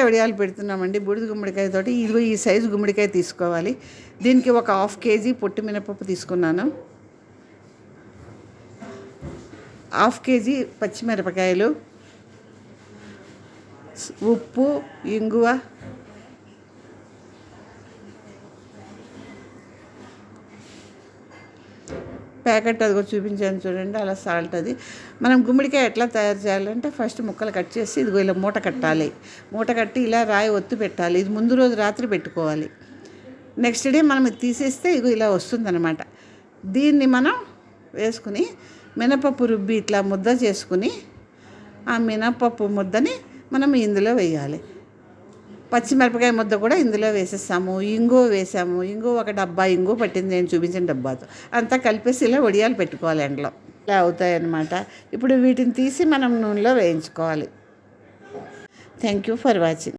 వడియాలు పెడుతున్నామండి బూడిద గుమ్మడికాయతోటి. ఇదిగో ఈ సైజు గుమ్మడికాయ తీసుకోవాలి. దీనికి ఒక 1/2 kg పొట్టి మినపప్పు తీసుకున్నాను, 1/2 kg పచ్చిమిరపకాయలు, ఉప్పు, ఇంగువ, ప్యాకెట్ అదిగో చూపించాను చూడండి, అలా సాల్ట్. అది మనం గుమ్మడికాయ ఎట్లా తయారు చేయాలంటే ఫస్ట్ ముక్కలు కట్ చేసి ఇదిగో ఇలా మూట కట్టాలి. మూట కట్టి ఇలా రాయి ఒత్తి పెట్టాలి. ఇది ముందు రోజు రాత్రి పెట్టుకోవాలి. నెక్స్ట్ డే మనం ఇది తీసేస్తే ఇదిగో ఇలా వస్తుందన్నమాట. దీన్ని మనం వేసుకుని మినపప్పు రుబ్బి ఇట్లా ముద్ద చేసుకుని ఆ మినపప్పు ముద్దని మనం ఇందులో వేయాలి. పచ్చిమిరపకాయ ముద్ద కూడా ఇందులో వేసేస్తాము. ఇంగువ వేసాము. ఇంగువ ఒక డబ్బా ఇంగువ పట్టింది, నేను చూపించిన డబ్బాతో. అంతా కలిపేసి ఇలా వడియాలు పెట్టుకోవాలి ఎండలో. ఇలా అవుతాయన్నమాట. ఇప్పుడు వీటిని తీసి మనం నూనెలో వేయించుకోవాలి. Thank you for watching.